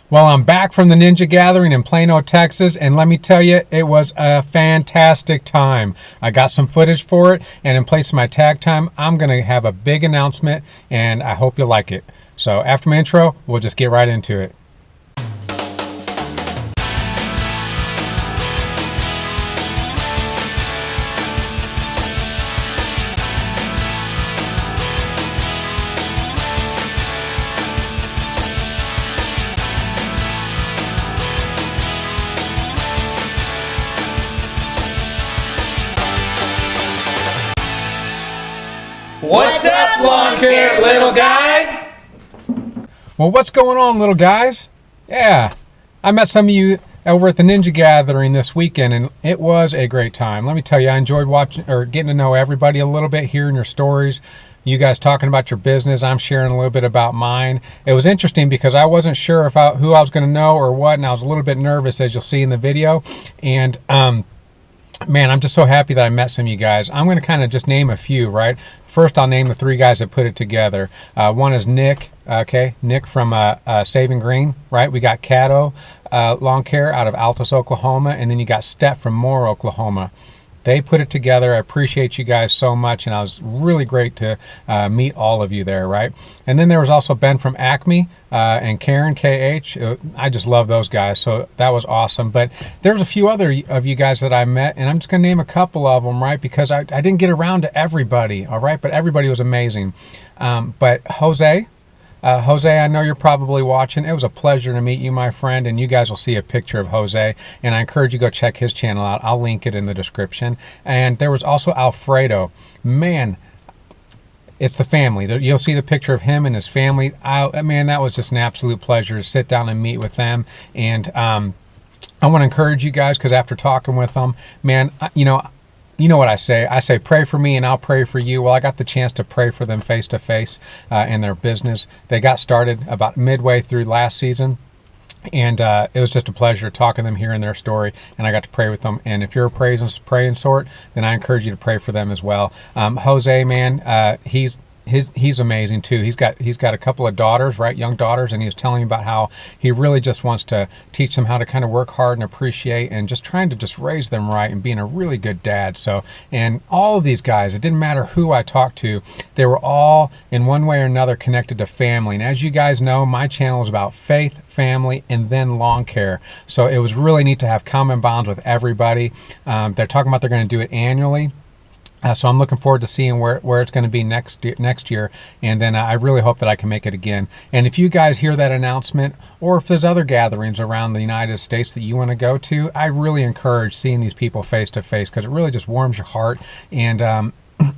Well, I'm back from the Ninja Gathering in Plano, Texas, and let me tell you, it was a fantastic time. I got some footage for it, and in place of my tag time, I'm going to have a big announcement, and I hope you like it. So after my intro, we'll just get right into it. What's up, long hair little guy? Well, what's going on, little guys? Yeah, I met some of you over at the Ninja Gathering this weekend, and it was a great time. Let me tell you, I enjoyed watching or getting to know everybody a little bit, hearing your stories. You guys talking about your business, I'm sharing a little bit about mine. It was interesting because I wasn't sure if who I was going to know or what, and I was a little bit nervous, as you'll see in the video. And man, I'm just so happy that I met some of you guys. I'm going to kind of just name a few, right? First, I'll name the three guys that put it together. One is Nick, okay? Nick from Saving Green, right? We got Cato Lawn Care out of Altus, Oklahoma, and then you got Steph from Moore, Oklahoma. They put it together. I appreciate you guys so much, and I was really great to meet all of you there, right? And then there was also Ben from Acme and Karen, KH. I just love those guys, so that was awesome. But there's a few other of you guys that I met, and I'm just going to name a couple of them, right? Because I didn't get around to everybody, all right? But everybody was amazing. But Jose, I know you're probably watching. It was a pleasure to meet you, my friend, and you guys will see a picture of Jose, and I encourage you to go check his channel out. I'll link it in the description. And there was also Alfredo. Man, it's the family. You'll see the picture of him and his family. Man, that was just an absolute pleasure to sit down and meet with them. And I want to encourage you guys, because after talking with them, man, you know what I say. I say, pray for me and I'll pray for you. Well, I got the chance to pray for them face to face in their business. They got started about midway through last season. And it was just a pleasure talking to them, hearing their story, and I got to pray with them. And if you're a praying sort, then I encourage you to pray for them as well. Jose, man, he's amazing too. He's got a couple of daughters, right, young daughters, and he was telling me about how he really just wants to teach them how to kind of work hard and appreciate, and just trying to just raise them right and being a really good dad. So, and all of these guys, it didn't matter who I talked to, they were all in one way or another connected to family. And as you guys know, my channel is about faith, family, and then lawn care. So it was really neat to have common bonds with everybody. They're talking about they're going to do it annually. So I'm looking forward to seeing where it's going to be next year, and then I really hope that I can make it again. And if you guys hear that announcement, or if there's other gatherings around the United States that you want to go to, I really encourage seeing these people face to face, because it really just warms your heart. And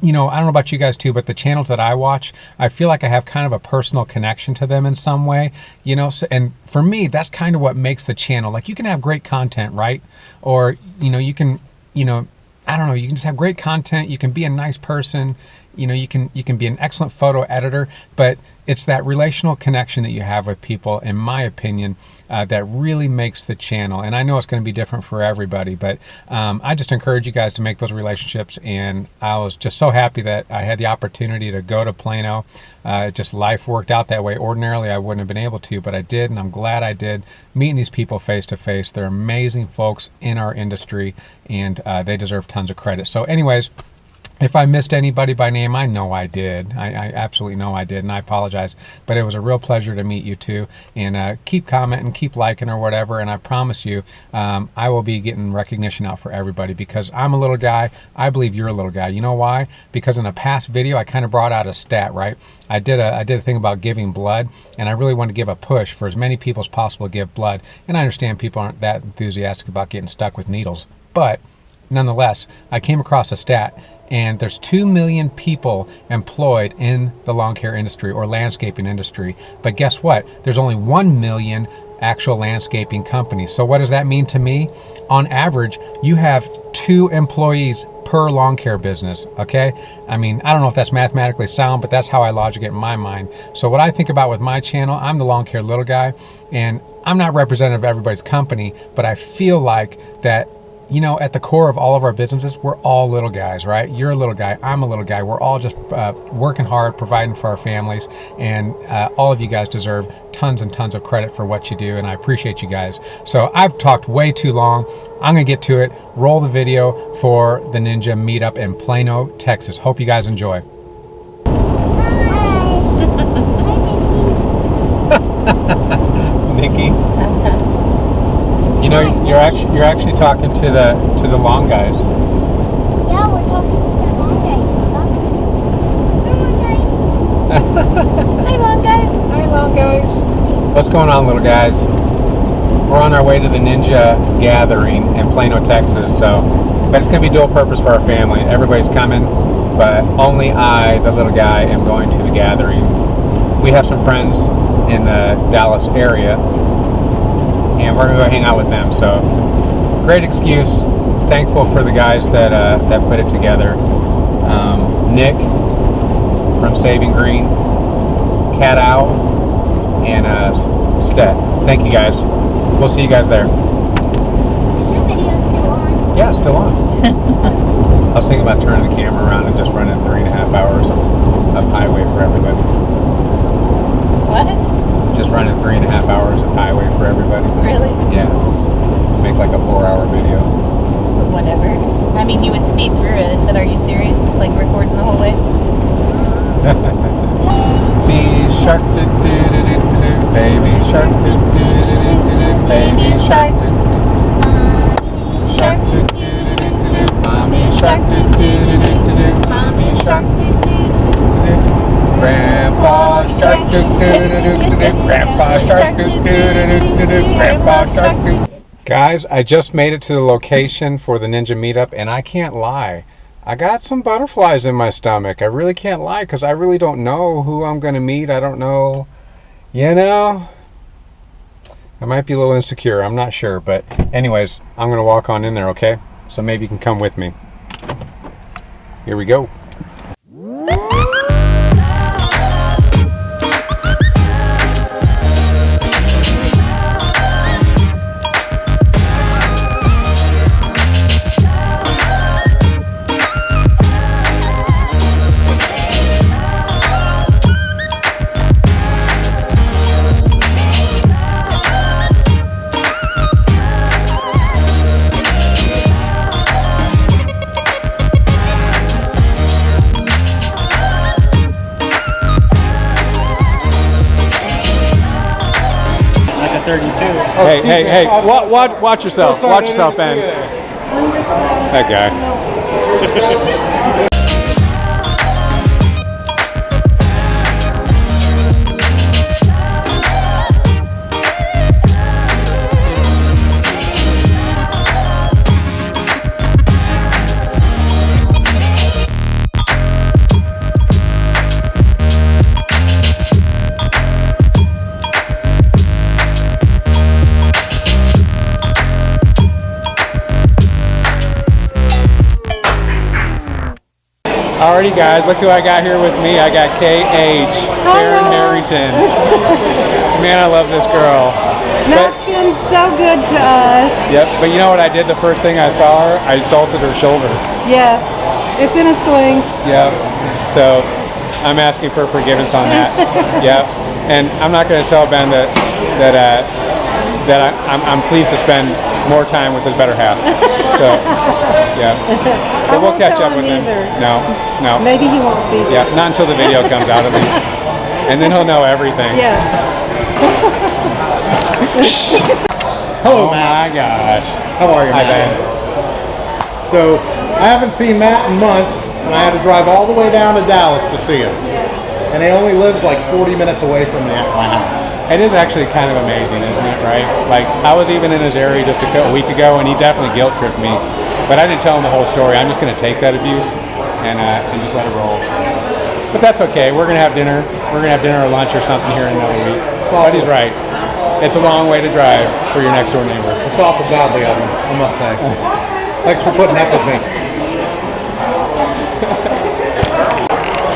you know, I don't know about you guys too, but the channels that I watch, I feel like I have kind of a personal connection to them in some way, you know. So, and for me, that's kind of what makes the channel. Like, you can have great content, right? Or, you know, you can, you know, I don't know, you can just have great content, you can be a nice person, you know, you can be an excellent photo editor, but it's that relational connection that you have with people, in my opinion, that really makes the channel. And I know it's going to be different for everybody, but I just encourage you guys to make those relationships. And I was just so happy that I had the opportunity to go to Plano. Just life worked out that way. Ordinarily, I wouldn't have been able to, but I did, and I'm glad I did. Meeting these people face to face, they're amazing folks in our industry, and they deserve tons of credit. So anyways, if I missed anybody by name, I know I did. I absolutely know I did, and I apologize. But it was a real pleasure to meet you too. And keep commenting, keep liking or whatever, and I promise you, I will be getting recognition out for everybody, because I'm a little guy. I believe you're a little guy. You know why? Because in a past video, I kind of brought out a stat, right? I did a thing about giving blood, and I really want to give a push for as many people as possible to give blood. And I understand people aren't that enthusiastic about getting stuck with needles, but nonetheless, I came across a stat, and there's 2 million people employed in the lawn care industry or landscaping industry. But guess what? There's only 1 million actual landscaping companies. So what does that mean to me? On average, you have 2 employees per lawn care business, okay? I mean, I don't know if that's mathematically sound, but that's how I logic it in my mind. So what I think about with my channel, I'm the lawn care little guy, and I'm not representative of everybody's company, but I feel like that you know, at the core of all of our businesses, we're all little guys, right? You're a little guy, I'm a little guy. We're all just working hard, providing for our families, and all of you guys deserve tons and tons of credit for what you do, and I appreciate you guys. So I've talked way too long. I'm gonna get to it. Roll the video for the Ninja meetup in Plano, Texas. Hope you guys enjoy. Nikki. You know, you're actually talking to the long guys. Yeah, we're talking to the long guys, Mama. Hi, long guys. Hi, long guys. What's going on, little guys? We're on our way to the Ninja gathering in Plano, Texas. But it's gonna be dual purpose for our family. Everybody's coming, but only I, the little guy, am going to the gathering. We have some friends in the Dallas area, and we're gonna go hang out with them. So great excuse. Thankful for the guys that put it together. Nick from Saving Green, Cat Owl, and Stet. Thank you guys. We'll see you guys there. Is the video still on? Yeah, it's still on. I was thinking about turning the camera around and just running 3.5 hours of highway for everybody. What? Just running 3.5 hours of highway for everybody. Really? Yeah. Make like a 4-hour video. Whatever. I mean, you would speed through it, but are you serious? Like recording the whole way? Baby shark, do do do do do. Baby shark, do do do do do. Baby shark, shark, do do do do do. Mommy shark, do do do do do. Mommy shark, do do do do. Grandpa shark, do do do do do. Grandpa shark, do do do do do. Grandpa shark, do. Guys, I just made it to the location for the Ninja meetup, and I can't lie. I got some butterflies in my stomach. I really can't lie, because I really don't know who I'm going to meet. I don't know, you know. I might be a little insecure. I'm not sure. But anyways, I'm going to walk on in there, okay? So maybe you can come with me. Here we go. Hey, watch yourself. Watch yourself, Ben. That guy. Alrighty guys, look who I got here with me. I got KH, Karen Harrington. Man, I love this girl. That's been so good to us. Yep, but you know what I did the first thing I saw her? I salted her shoulder. Yes, it's in a sling. Yep, so I'm asking for forgiveness on that. Yep, and I'm not going to tell Ben that I'm pleased to spend more time with his better half. So, yeah. But we'll catch up with him. No. Maybe he won't see this. Yeah, not until the video comes out at least. And then he'll know everything. Yes. Hello, Oh Matt. my gosh. How are you, Hi, Matt? Ben. So, I haven't seen Matt in months, and I had to drive all the way down to Dallas to see him. And he only lives like 40 minutes away from my house. It is actually kind of amazing, isn't it, right? Like, I was even in his area just a week ago, and he definitely guilt-tripped me. But I didn't tell him the whole story. I'm just going to take that abuse and just let it roll. But that's okay. We're going to have dinner. We're going to have dinner or lunch or something here in another week. But he's right. It's a long way to drive for your next-door neighbor. It's awful godly of him, I must say. Thanks for putting up with me.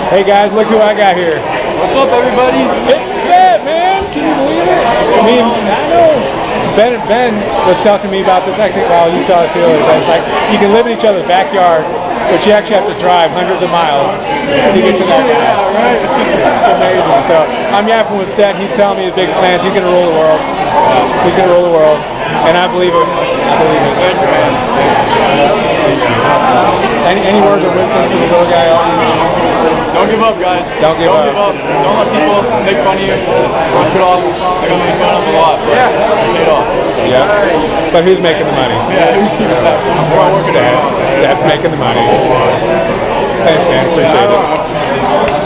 Hey, guys, look who I got here. What's up, everybody? It's Stet, man. Can you believe it? I mean, I know. Ben was talking to me about this. I think, well, you saw this earlier, but it's like you can live in each other's backyard, but you actually have to drive hundreds of miles to get to that guy. Yeah, right. It's amazing. So I'm yapping with Stet. He's telling me his big plans. He's going to rule the world. He's going to rule the world, and I believe it. I believe it. Thanks, man. Any words of wisdom for the little guy? Don't give up, guys. Don't give up. Don't let people make fun of you. Just brush it off. I got made fun of a lot, but I paid off. Yeah. But who's making the money? Yeah, we're all working it out. That's making the money. Thanks, man. Appreciate it.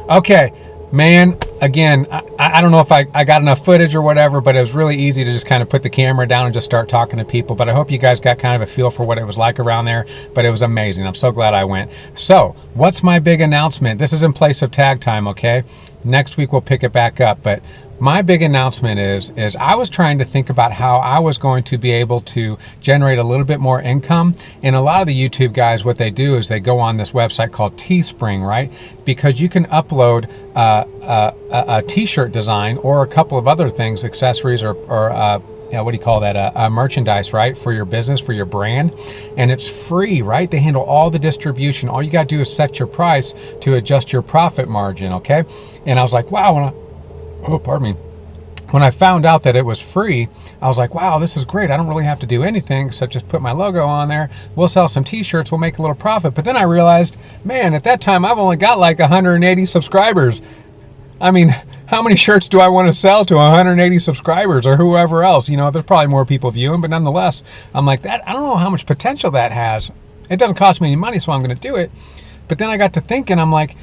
Okay, man, again, I don't know if I got enough footage or whatever, but it was really easy to just kind of put the camera down and just start talking to people. But I hope you guys got kind of a feel for what it was like around there, but it was amazing. I'm so glad I went. So, what's my big announcement? This is in place of tag time, okay? Next week we'll pick it back up, but my big announcement is I was trying to think about how I was going to be able to generate a little bit more income. And a lot of the YouTube guys, what they do is they go on this website called Teespring, right? Because you can upload a t-shirt design or a couple of other things, accessories or what do you call that? Merchandise, right? For your business, for your brand. And it's free, right? They handle all the distribution. All you got to do is set your price to adjust your profit margin, okay? And I was like, wow, pardon me. When I found out that it was free, I was like, wow, this is great. I don't really have to do anything except just put my logo on there. We'll sell some t-shirts. We'll make a little profit. But then I realized, man, at that time, I've only got like 180 subscribers. I mean, how many shirts do I want to sell to 180 subscribers or whoever else? You know, there's probably more people viewing, but nonetheless, I'm like, I don't know how much potential that has. It doesn't cost me any money, so I'm going to do it. But then I got to thinking, I'm like,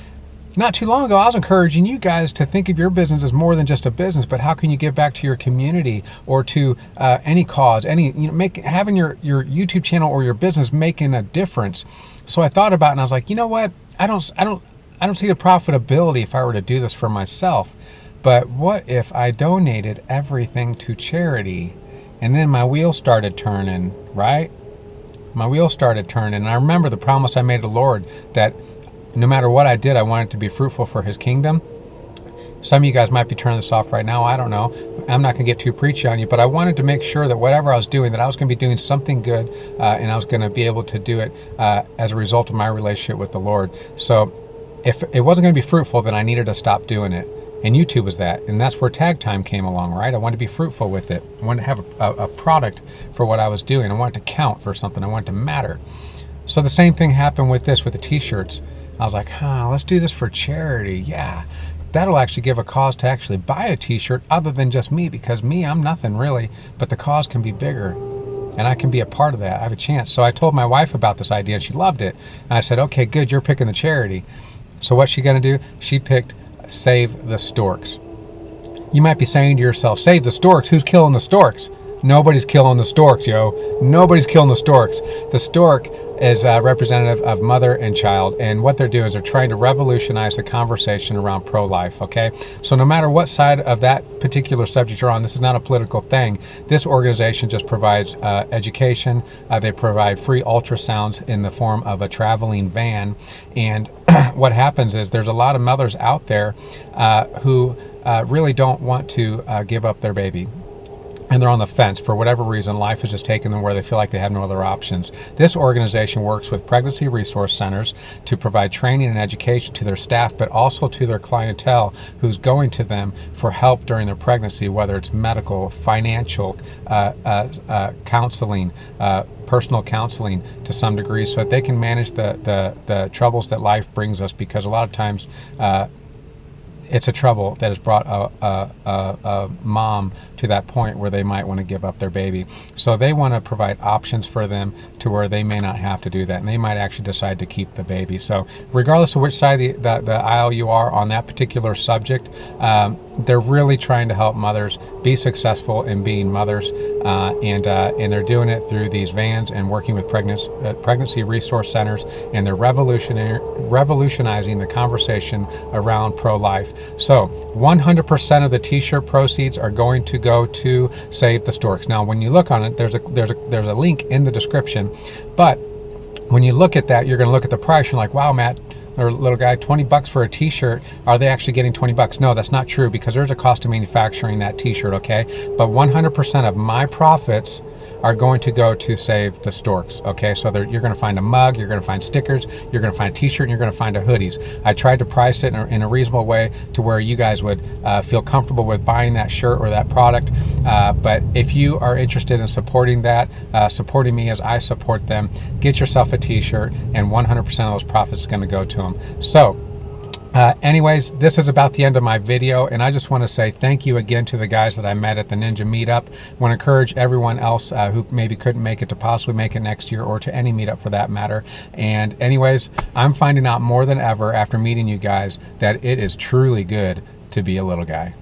not too long ago, I was encouraging you guys to think of your business as more than just a business, but how can you give back to your community or to any cause, having your YouTube channel or your business making a difference. So I thought about it and I was like, you know what? I don't see the profitability if I were to do this for myself. But what if I donated everything to charity? And then my wheels started turning, right? My wheels started turning. And I remember the promise I made to the Lord that no matter what I did, I wanted to be fruitful for his kingdom. Some of you guys might be turning this off right now. I don't know. I'm not going to get too preachy on you, but I wanted to make sure that whatever I was doing, that I was going to be doing something good, and I was going to be able to do it as a result of my relationship with the Lord. So if it wasn't going to be fruitful, then I needed to stop doing it. And YouTube was that. And that's where tag time came along, right? I wanted to be fruitful with it. I wanted to have a product for what I was doing. I wanted to count for something. I wanted to matter. So the same thing happened with this, with the t-shirts. I was like, let's do this for charity. Yeah, that'll actually give a cause to actually buy a t-shirt other than just me, because me, I'm nothing really, but the cause can be bigger and I can be a part of that. I have a chance. So I told my wife about this idea and she loved it. And I said, okay, good, you're picking the charity. So what's she gonna do? She picked Save the Storks. You might be saying to yourself, save the storks, who's killing the storks? Nobody's killing the storks, yo. Nobody's killing the storks. The stork is representative of mother and child, and what they're doing is they're trying to revolutionize the conversation around pro-life, okay? So no matter what side of that particular subject you're on, this is not a political thing. This organization just provides education. They provide free ultrasounds in the form of a traveling van, and what happens is there's a lot of mothers out there who really don't want to give up their baby. And they're on the fence for whatever reason. Life has just taken them where they feel like they have no other options. This organization works with pregnancy resource centers to provide training and education to their staff, but also to their clientele who's going to them for help during their pregnancy, whether it's medical, financial, counseling, personal counseling to some degree, so that they can manage the troubles that life brings us, because a lot of times it's a trouble that has brought a mom to that point where they might want to give up their baby. So they want to provide options for them to where they may not have to do that, and they might actually decide to keep the baby. So regardless of which side of the aisle you are on that particular subject, they're really trying to help mothers be successful in being mothers, and they're doing it through these vans and working with pregnancy resource centers, and they're revolutionizing the conversation around pro-life. So 100% of the t-shirt proceeds are going to go to Save the Storks. Now when you look on it, there's a link in the description, but when you look at that, you're going to look at the price. You're like, wow, Matt, or little guy, 20 bucks for a t-shirt. Are they actually getting 20 bucks? No, that's not true, because there's a cost of manufacturing that t-shirt, okay? But 100% of my profits are going to go to Save the Storks, okay? So you're going to find a mug, you're going to find stickers, you're going to find a t-shirt, and you're going to find a hoodies. I tried to price it in a reasonable way to where you guys would feel comfortable with buying that shirt or that product. But if you are interested in supporting that, supporting me as I support them, get yourself a t-shirt, and 100% of those profits is going to go to them. So anyways, this is about the end of my video, and I just want to say thank you again to the guys that I met at the Ninja Meetup. I want to encourage everyone else who maybe couldn't make it to possibly make it next year, or to any meetup for that matter. And anyways, I'm finding out more than ever after meeting you guys that it is truly good to be a little guy.